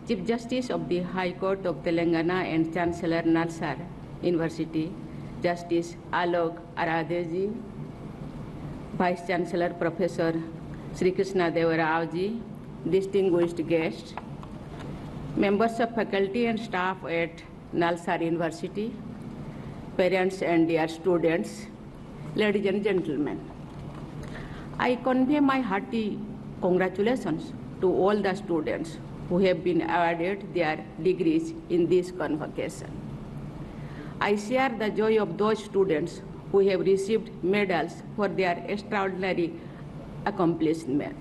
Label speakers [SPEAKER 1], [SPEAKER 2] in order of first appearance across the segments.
[SPEAKER 1] Chief Justice of the High Court of Telangana and Chancellor NALSAR University, Justice Alok Aradheji, Vice Chancellor Professor Sri Krishna Deva Raoji, distinguished guests, members of faculty and staff at NALSAR University, parents and dear students, ladies and gentlemen. I convey my hearty congratulations to all the students who have been awarded their degrees in this convocation. I share the joy of those students who have received medals for their extraordinary accomplishment.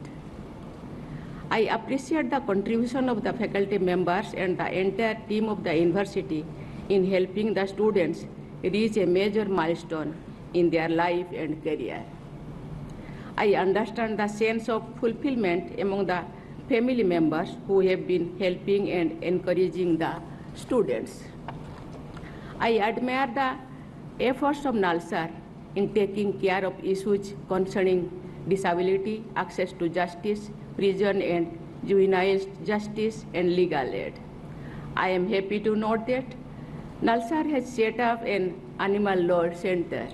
[SPEAKER 1] I appreciate the contribution of the faculty members and the entire team of the university in helping the students reach a major milestone in their life and career. I understand the sense of fulfillment among the family members who have been helping and encouraging the students. I admire the efforts of NALSAR in taking care of issues concerning disability, access to justice, prison and juvenile justice, and legal aid. I am happy to note that NALSAR has set up an animal law center.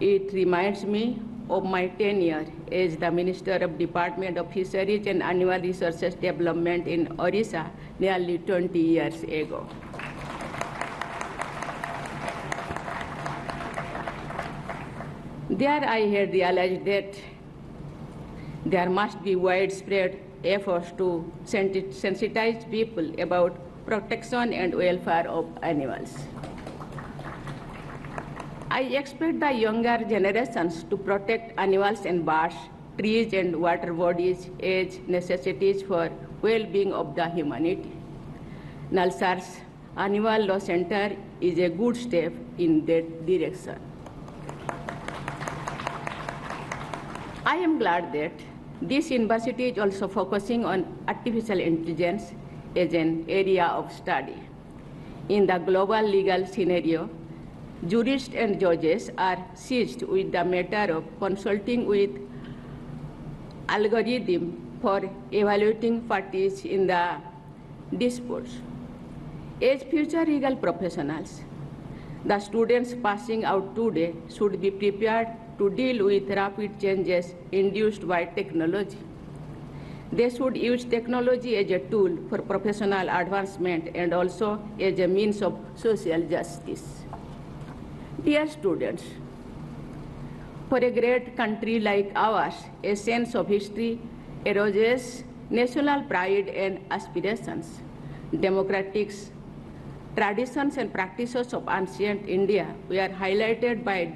[SPEAKER 1] It reminds me of my tenure as the Minister of Department of Fisheries and Animal Resources Development in Orissa nearly 20 years ago. There I had realized that there must be widespread efforts to sensitize people about protection and welfare of animals. I expect the younger generations to protect animals and birds, trees and water bodies as necessities for well-being of the humanity. NALSAR's Animal Law Center is a good step in that direction. I am glad that this university is also focusing on artificial intelligence as an area of study. In the global legal scenario, jurists and judges are seized with the matter of consulting with algorithms for evaluating parties in the disputes. As future legal professionals, the students passing out today should be prepared to deal with rapid changes induced by technology. They should use technology as a tool for professional advancement and also as a means of social justice. Dear students, for a great country like ours, a sense of history erodes national pride and aspirations. Democratic traditions and practices of ancient India were highlighted by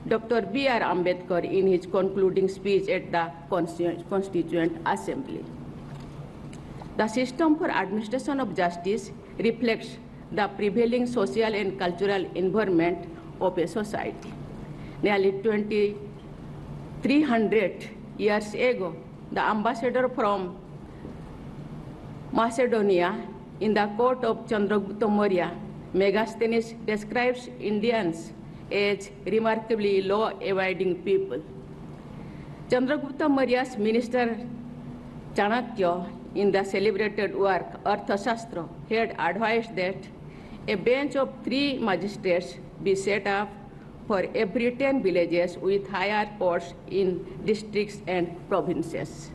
[SPEAKER 1] Dr. B.R. Ambedkar in his concluding speech at the Constituent Assembly. The system for administration of justice reflects the prevailing social and cultural environment of a society. Nearly 2,300 years ago, the ambassador from Macedonia in the court of Chandragupta Maurya, Megasthenes describes Indians as remarkably law-abiding people. Chandragupta Maurya's minister Chanakya, in the celebrated work Arthashastra, had advised that a bench of 3 magistrates be set up for every 10 villages with higher courts in districts and provinces.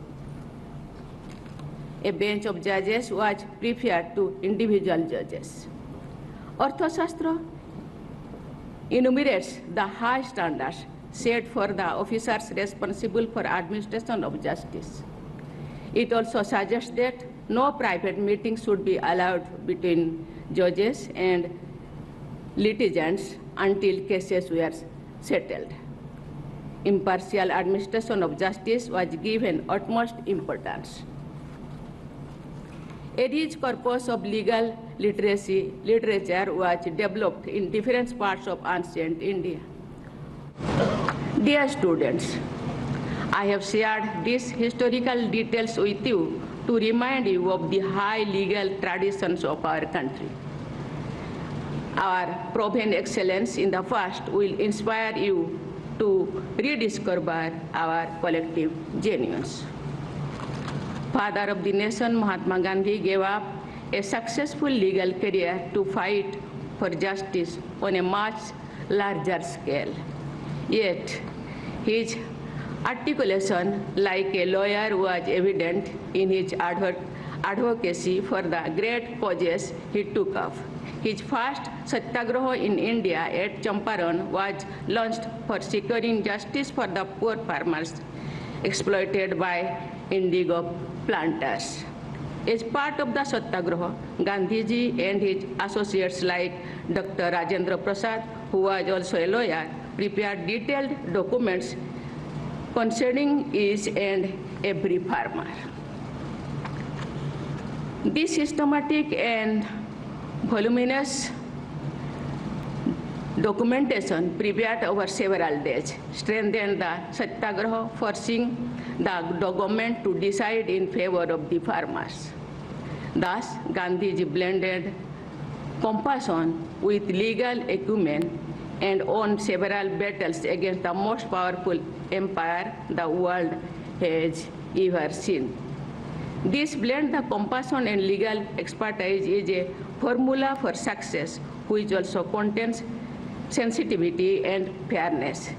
[SPEAKER 1] A bench of judges was preferred to individual judges. Arthashastra enumerates the high standards set for the officers responsible for administration of justice. It also suggests that no private meetings should be allowed between judges and litigants until cases were settled. Impartial administration of justice was given utmost importance. A rich corpus of legal literature was developed in different parts of ancient India. Dear students, I have shared these historical details with you to remind you of the high legal traditions of our country. Our proven excellence in the past will inspire you to rediscover our collective genuines. Father of the nation, Mahatma Gandhi gave up a successful legal career to fight for justice on a much larger scale. Yet, his articulation like a lawyer was evident in his advocacy for the great causes he took up. His first satyagraha in India at Champaran was launched for securing justice for the poor farmers exploited by indigo planters. As part of the satyagraha, Gandhiji and his associates like Dr. Rajendra Prasad, who was also a lawyer, prepared detailed documents concerning each and every farmer. This systematic and voluminous documentation prepared over several days strengthened the satyagraha, forcing the government to decide in favor of the farmers. Thus, Gandhiji blended compassion with legal acumen and won several battles against the most powerful empire the world has ever seen. This blend of compassion and legal expertise is a formula for success, which also contains sensitivity and fairness.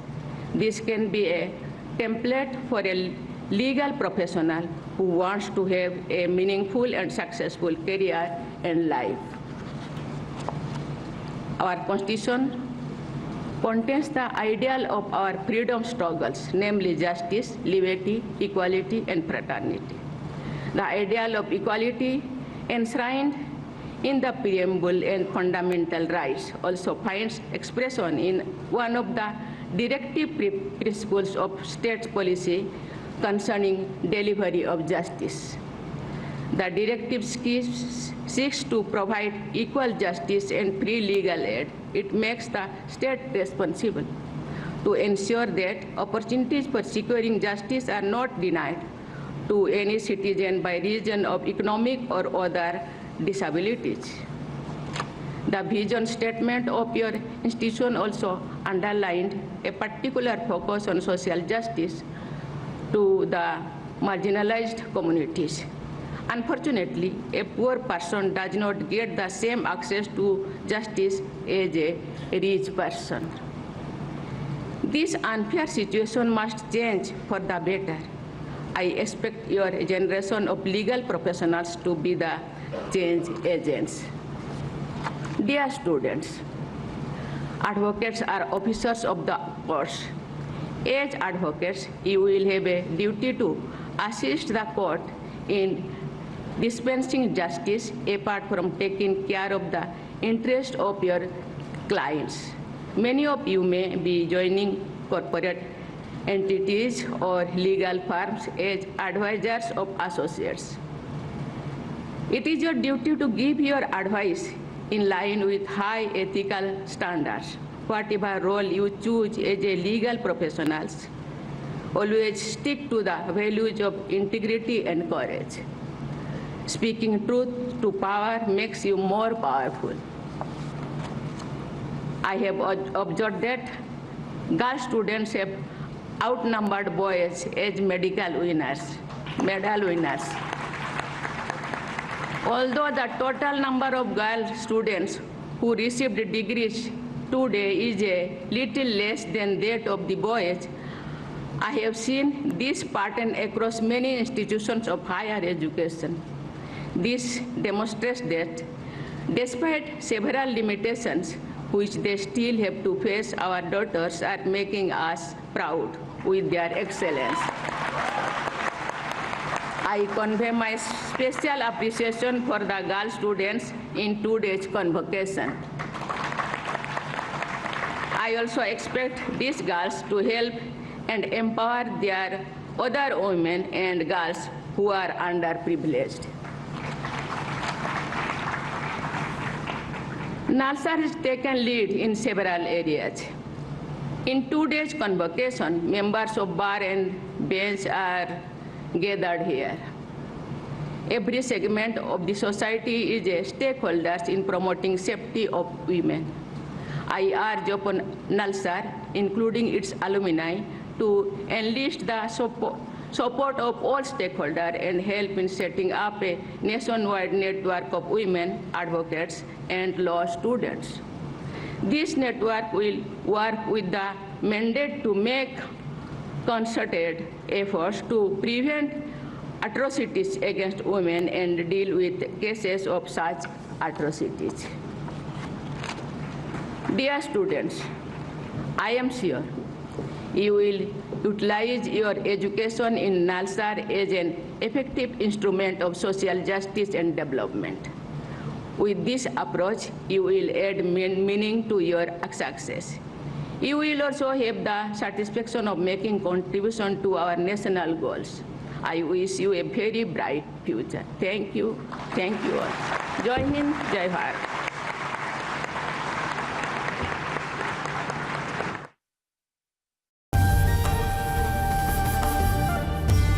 [SPEAKER 1] This can be a template for a legal professional who wants to have a meaningful and successful career and life. Our Constitution contains the ideal of our freedom struggles, namely justice, liberty, equality, and fraternity. The ideal of equality enshrined in the preamble and fundamental rights also finds expression in one of the directive principles of state policy concerning delivery of justice. The directive seeks to provide equal justice and free legal aid. It makes the state responsible to ensure that opportunities for securing justice are not denied to any citizen by reason of economic or other disabilities. The vision statement of your institution also underlined a particular focus on social justice to the marginalized communities. Unfortunately, a poor person does not get the same access to justice as a rich person. This unfair situation must change for the better. I expect your generation of legal professionals to be the change agents. Dear students, advocates are officers of the courts. As advocates, you will have a duty to assist the court in dispensing justice apart from taking care of the interest of your clients. Many of you may be joining corporate entities or legal firms as advisors of associates. It is your duty to give your advice in line with high ethical standards. Whatever role you choose as a legal professionals, always stick to the values of integrity and courage. Speaking truth to power makes you more powerful. I have observed that girl students have outnumbered boys as medal winners. Although the total number of girl students who received degrees today is a little less than that of the boys, I have seen this pattern across many institutions of higher education. This demonstrates that despite several limitations which they still have to face, our daughters are making us proud with their excellence. I convey my special appreciation for the girl students in today's convocation. I also expect these girls to help and empower their other women and girls who are underprivileged. NALSAR has taken lead in several areas. In today's convocation, members of bar and bench are gathered here. Every segment of the society is a stakeholder in promoting safety of women. I urge upon NALSAR, including its alumni, to enlist the support of all stakeholders, and help in setting up a nationwide network of women advocates and law students. This network will work with the mandate to make concerted efforts to prevent atrocities against women and deal with cases of such atrocities. Dear students, I am sure you will utilize your education in NALSAR as an effective instrument of social justice and development. With this approach, you will add meaning to your success. You will also have the satisfaction of making contribution to our national goals. I wish you a very bright future. Thank you. Thank you all. Jai Hind, Jai Bharat.